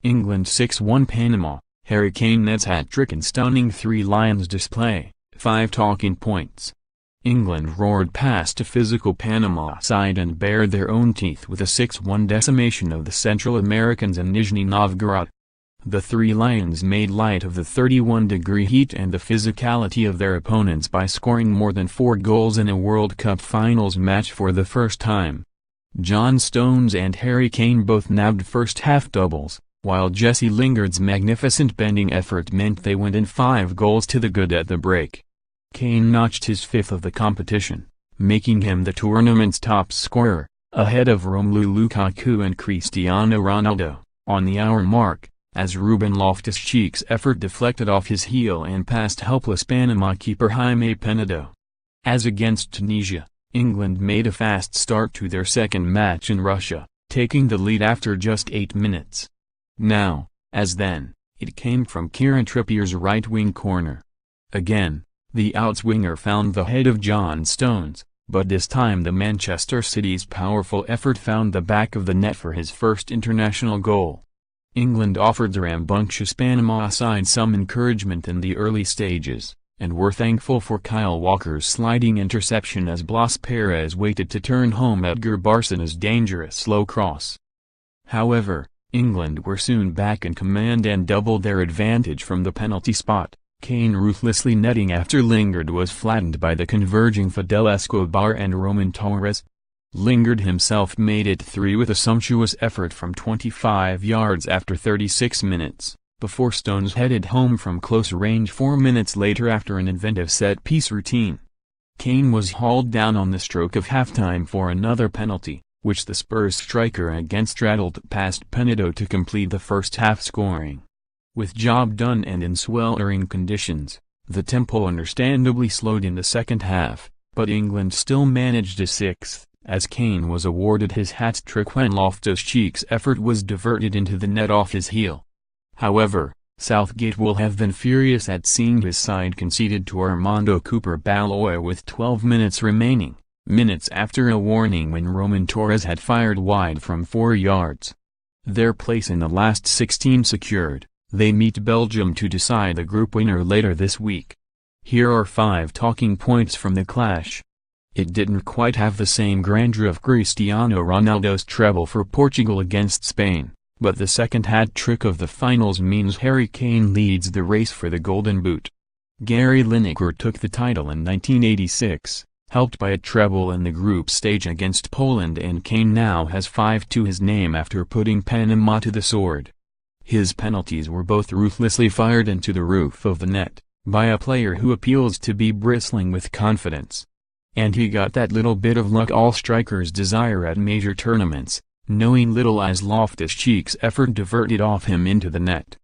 England 6-1 Panama, Harry Kane nets hat-trick and stunning Three Lions display. 5 talking points. England roared past a physical Panama side and bared their own teeth with a 6-1 decimation of the Central Americans in Nizhny Novgorod. The Three Lions made light of the 31-degree heat and the physicality of their opponents by scoring more than 4 goals in a World Cup finals match for the first time. Stones and Harry Kane both nabbed first-half doubles, while Jesse Lingard's magnificent bending effort meant they went in 5 goals to the good at the break. Kane notched his 5th of the competition, making him the tournament's top scorer, ahead of Romelu Lukaku and Cristiano Ronaldo, on the hour mark, as Ruben Loftus-Cheek's effort deflected off his heel and past helpless Panama keeper Jaime Penedo. As against Tunisia, England made a fast start to their second match in Russia, taking the lead after just 8 minutes. Now, as then, it came from Kieran Trippier's right-wing corner. Again, the outswinger found the head of John Stones, but this time the Manchester City's powerful effort found the back of the net for his first international goal. England offered the rambunctious Panama side some encouragement in the early stages, and were thankful for Kyle Walker's sliding interception as Blas Perez waited to turn home Edgar Barcena's dangerous slow cross. However, England were soon back in command and doubled their advantage from the penalty spot, Kane ruthlessly netting after Lingard was flattened by the converging Fidel Escobar and Roman Torres. Lingard himself made it 3 with a sumptuous effort from 25 yards after 36 minutes, before Stones headed home from close range 4 minutes later after an inventive set-piece routine. Kane was hauled down on the stroke of halftime for another penalty, which the Spurs striker again straddled past Penedo to complete the first half scoring. With job done and in sweltering conditions, the tempo understandably slowed in the second half, but England still managed a 6th, as Kane was awarded his hat-trick when Loftus-Cheek's effort was diverted into the net off his heel. However, Southgate will have been furious at seeing his side conceded to Armando Cooper-Balloy with 12 minutes remaining, minutes after a warning when Roman Torres had fired wide from 4 yards. Their place in the last 16 secured, they meet Belgium to decide the group winner later this week. Here are 5 talking points from the clash. It didn't quite have the same grandeur of Cristiano Ronaldo's treble for Portugal against Spain, but the second hat-trick of the finals means Harry Kane leads the race for the Golden Boot. Gary Lineker took the title in 1986, helped by a treble in the group stage against Poland, and Kane now has 5 to his name after putting Panama to the sword. His penalties were both ruthlessly fired into the roof of the net, by a player who appeals to be bristling with confidence. And he got that little bit of luck all strikers desire at major tournaments, knowing little as Loftus-Cheek's effort diverted off him into the net.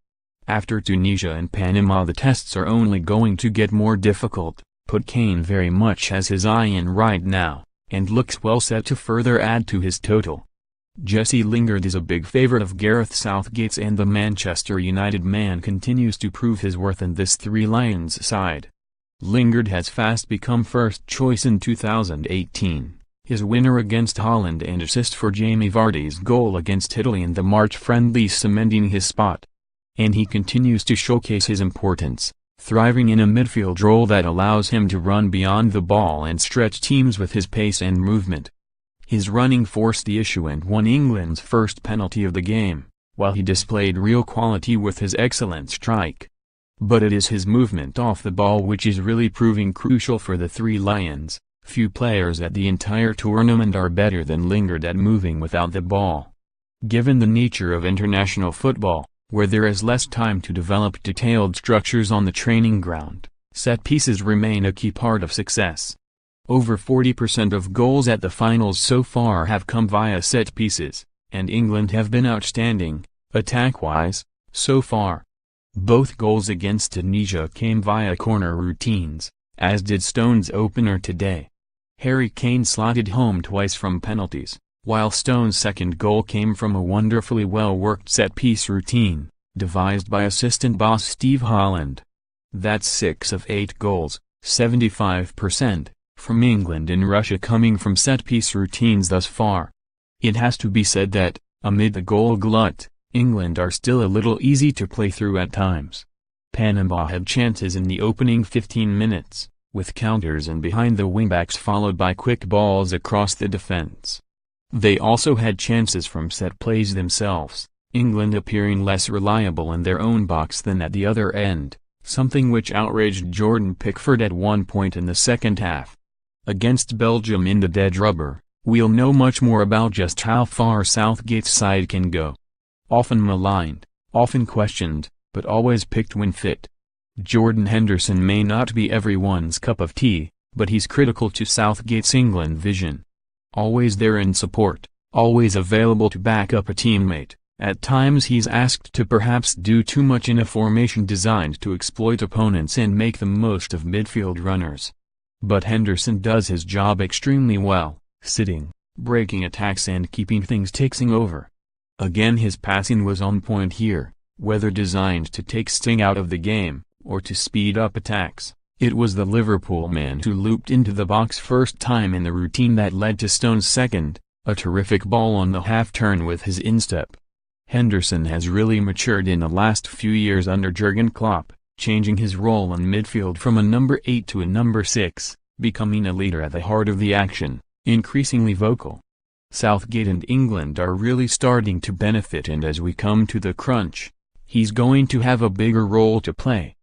After Tunisia and Panama the tests are only going to get more difficult, but Kane very much has his eye in right now, and looks well set to further add to his total. Jesse Lingard is a big favorite of Gareth Southgate's, and the Manchester United man continues to prove his worth in this Three Lions side. Lingard has fast become first choice in 2018, his winner against Holland and assist for Jamie Vardy's goal against Italy in the March friendly cementing his spot. And he continues to showcase his importance, thriving in a midfield role that allows him to run beyond the ball and stretch teams with his pace and movement. His running forced the issue and won England's first penalty of the game, while he displayed real quality with his excellent strike. But it is his movement off the ball which is really proving crucial for the Three Lions. Few players at the entire tournament are better than Lingard at moving without the ball. Given the nature of international football, where there is less time to develop detailed structures on the training ground, set pieces remain a key part of success. Over 40% of goals at the finals so far have come via set pieces, and England have been outstanding, attack-wise, so far. Both goals against Tunisia came via corner routines, as did Stones' opener today. Harry Kane slotted home twice from penalties, while Stones' second goal came from a wonderfully well-worked set-piece routine, devised by assistant boss Steve Holland. That's 6 of 8 goals, 75%. From England in Russia coming from set-piece routines thus far. It has to be said that, amid the goal glut, England are still a little easy to play through at times. Panama had chances in the opening 15 minutes, with counters and behind the wingbacks followed by quick balls across the defense. They also had chances from set plays themselves, England appearing less reliable in their own box than at the other end, something which outraged Jordan Pickford at one point in the second half. Against Belgium in the dead rubber, we'll know much more about just how far Southgate's side can go. Often maligned, often questioned, but always picked when fit. Jordan Henderson may not be everyone's cup of tea, but he's critical to Southgate's England vision. Always there in support, always available to back up a teammate. At times he's asked to perhaps do too much in a formation designed to exploit opponents and make the most of midfield runners. But Henderson does his job extremely well, sitting, breaking attacks and keeping things ticking over. Again, his passing was on point here, whether designed to take sting out of the game, or to speed up attacks. It was the Liverpool man who looped into the box first time in the routine that led to Stones' second, a terrific ball on the half-turn with his instep. Henderson has really matured in the last few years under Jurgen Klopp, changing his role in midfield from a number 8 to a number 6, becoming a leader at the heart of the action, increasingly vocal. Southgate and England are really starting to benefit, and as we come to the crunch, he's going to have a bigger role to play.